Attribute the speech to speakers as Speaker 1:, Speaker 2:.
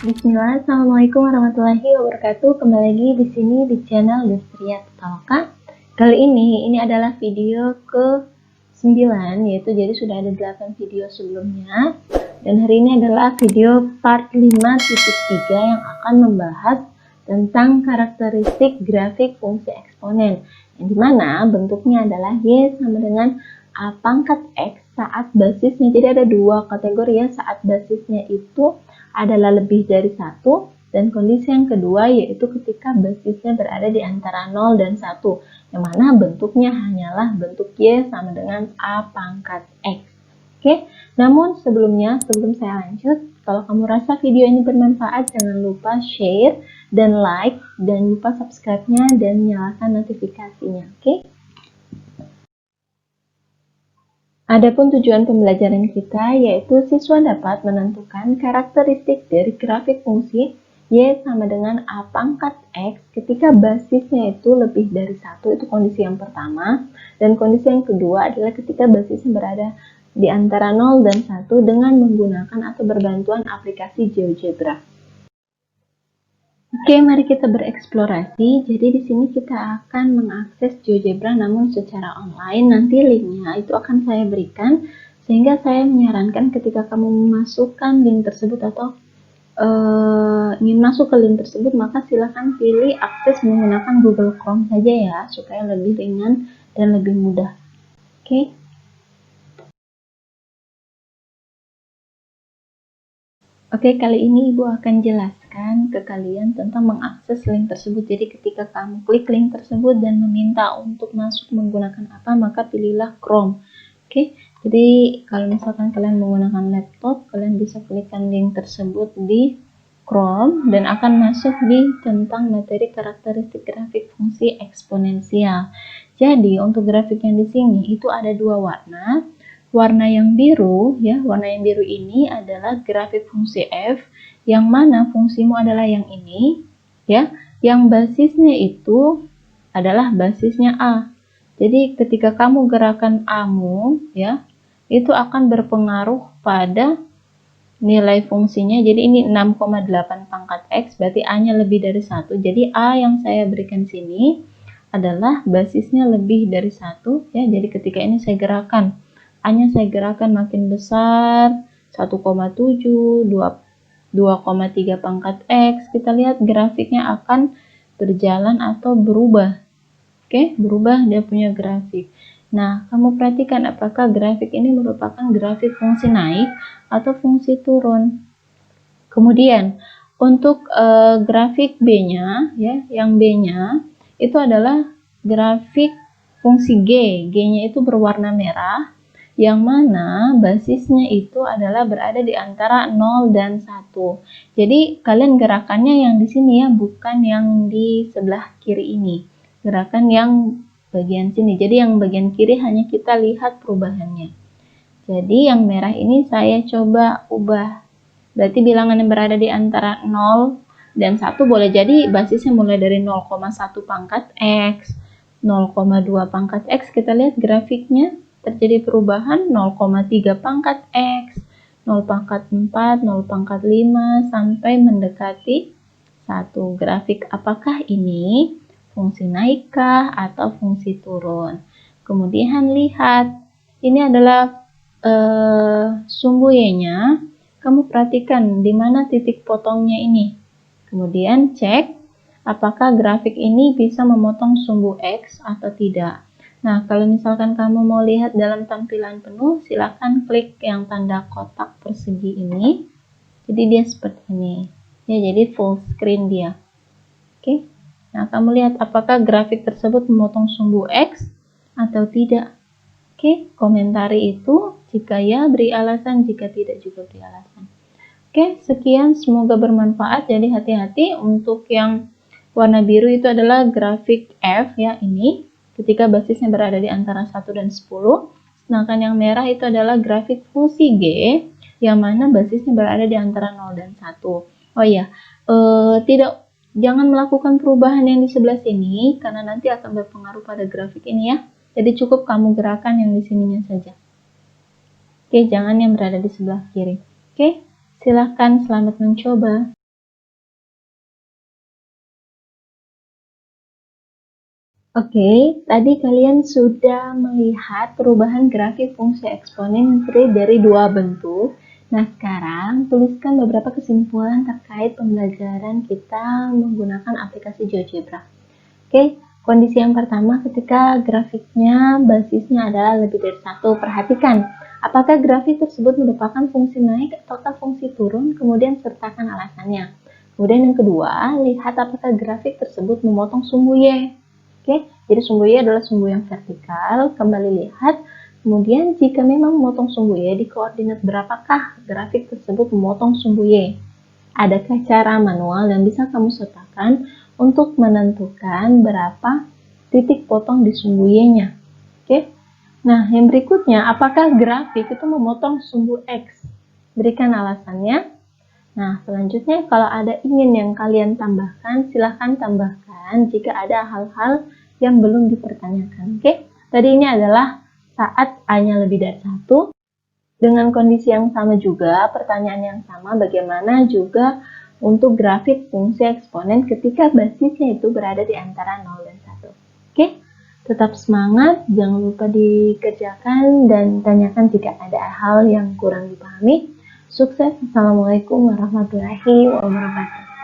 Speaker 1: Bismillah, Assalamualaikum warahmatullahi wabarakatuh. Kembali lagi di sini di channel Destria Taloka. Kali ini adalah video ke-9, yaitu jadi sudah ada 8 video sebelumnya. Dan hari ini adalah video part 5.3 yang akan membahas tentang karakteristik grafik fungsi eksponen. Yang dimana bentuknya adalah Y sama dengan A pangkat X saat basisnya. Jadi ada dua kategori ya, saat basisnya itu adalah lebih dari 1, dan kondisi yang kedua yaitu ketika basisnya berada di antara 0 dan 1, yang mana bentuknya hanyalah bentuk Y sama dengan A pangkat X. Oke, namun sebelum saya lanjut, kalau kamu rasa video ini bermanfaat, jangan lupa share dan like, dan lupa subscribe-nya dan nyalakan notifikasinya. Oke? Adapun tujuan pembelajaran kita yaitu siswa dapat menentukan karakteristik dari grafik fungsi Y sama dengan A pangkat X ketika basisnya itu lebih dari 1, itu kondisi yang pertama, dan kondisi yang kedua adalah ketika basisnya berada di antara 0 dan 1 dengan menggunakan atau berbantuan aplikasi GeoGebra. Oke, mari kita bereksplorasi. Jadi di sini kita akan mengakses GeoGebra namun secara online. Nanti linknya itu akan saya berikan, sehingga saya menyarankan ketika kamu memasukkan link tersebut atau ingin masuk ke link tersebut, maka silakan pilih akses menggunakan Google Chrome saja ya, supaya lebih ringan dan lebih mudah. Oke. Oke, kali ini Ibu akan jelaskan ke kalian tentang mengakses link tersebut. Jadi ketika kamu klik link tersebut dan meminta untuk masuk menggunakan apa, maka pilihlah Chrome. Oke, jadi kalau misalkan kalian menggunakan laptop, kalian bisa klikkan link tersebut di Chrome dan akan masuk di tentang materi karakteristik grafik fungsi eksponensial. Jadi untuk grafik yang di sini itu ada dua warna. Warna yang biru ya, warna yang biru ini adalah grafik fungsi f, yang mana fungsimu adalah yang ini ya, yang basisnya itu adalah basisnya A. Jadi ketika kamu gerakan A-mu ya, itu akan berpengaruh pada nilai fungsinya. Jadi ini 6,8 pangkat X, berarti A-nya lebih dari 1. Jadi A yang saya berikan sini adalah basisnya lebih dari 1 ya. Jadi ketika ini saya gerakan A-nya saya gerakan makin besar, 1,7, 2,3 pangkat X. Kita lihat grafiknya akan berjalan atau berubah. Oke, berubah dia punya grafik. Nah, kamu perhatikan apakah grafik ini merupakan grafik fungsi naik atau fungsi turun. Kemudian, untuk grafik B-nya, ya, yang B-nya itu adalah grafik fungsi G. G-nya itu berwarna merah, yang mana basisnya itu adalah berada di antara 0 dan 1. Jadi kalian gerakannya yang di sini ya, bukan yang di sebelah kiri ini. Gerakan yang bagian sini. Jadi yang bagian kiri hanya kita lihat perubahannya. Jadi yang merah ini saya coba ubah. Berarti bilangan yang berada di antara 0 dan 1 boleh jadi basisnya mulai dari 0,1 pangkat X, 0,2 pangkat X. Kita lihat grafiknya terjadi perubahan 0,3 pangkat X, 0 pangkat 4, 0 pangkat 5, sampai mendekati 1. Grafik apakah ini fungsi naikkah atau fungsi turun? Kemudian lihat, ini adalah sumbu Y-nya. Kamu perhatikan di mana titik potongnya ini. Kemudian cek apakah grafik ini bisa memotong sumbu X atau tidak. Nah, kalau misalkan kamu mau lihat dalam tampilan penuh, silakan klik yang tanda kotak persegi ini. Jadi dia seperti ini. Ya, jadi full screen dia. Oke. Nah, kamu lihat apakah grafik tersebut memotong sumbu X atau tidak. Oke, komentari itu. Jika ya, beri alasan. Jika tidak, juga beri alasan. Oke, sekian. Semoga bermanfaat. Jadi hati-hati untuk yang warna biru itu adalah grafik F ya, ini. Ketika basisnya berada di antara 1 dan 10, sedangkan yang merah itu adalah grafik fungsi G, yang mana basisnya berada di antara 0 dan 1. Oh iya, jangan melakukan perubahan yang di sebelah sini, karena nanti akan berpengaruh pada grafik ini ya. Jadi cukup kamu gerakan yang di sininya saja. Oke, jangan yang berada di sebelah kiri. Oke, silahkan selamat mencoba. Oke, tadi kalian sudah melihat perubahan grafik fungsi eksponensi dari dua bentuk. Nah, sekarang tuliskan beberapa kesimpulan terkait pembelajaran kita menggunakan aplikasi GeoGebra. Oke, kondisi yang pertama ketika grafiknya basisnya adalah lebih dari satu. Perhatikan, apakah grafik tersebut merupakan fungsi naik atau fungsi turun, kemudian sertakan alasannya. Kemudian yang kedua, lihat apakah grafik tersebut memotong sumbu Y. Oke, jadi sumbu Y adalah sumbu yang vertikal. Kembali lihat. Kemudian jika memang memotong sumbu Y, di koordinat berapakah grafik tersebut memotong sumbu Y? Adakah cara manual yang bisa kamu sertakan untuk menentukan berapa titik potong di sumbu Y-nya? Oke. Nah, yang berikutnya, apakah grafik itu memotong sumbu X? Berikan alasannya. Nah, selanjutnya kalau ada ingin yang kalian tambahkan, silahkan tambahkan jika ada hal-hal yang belum dipertanyakan. Oke, tadi ini adalah saat A-nya lebih dari 1. Dengan kondisi yang sama juga, pertanyaan yang sama bagaimana juga untuk grafik fungsi eksponen ketika basisnya itu berada di antara 0 dan 1. Oke, tetap semangat, jangan lupa dikerjakan dan tanyakan jika ada hal yang kurang dipahami. Sukses, Assalamualaikum warahmatullahi wabarakatuh.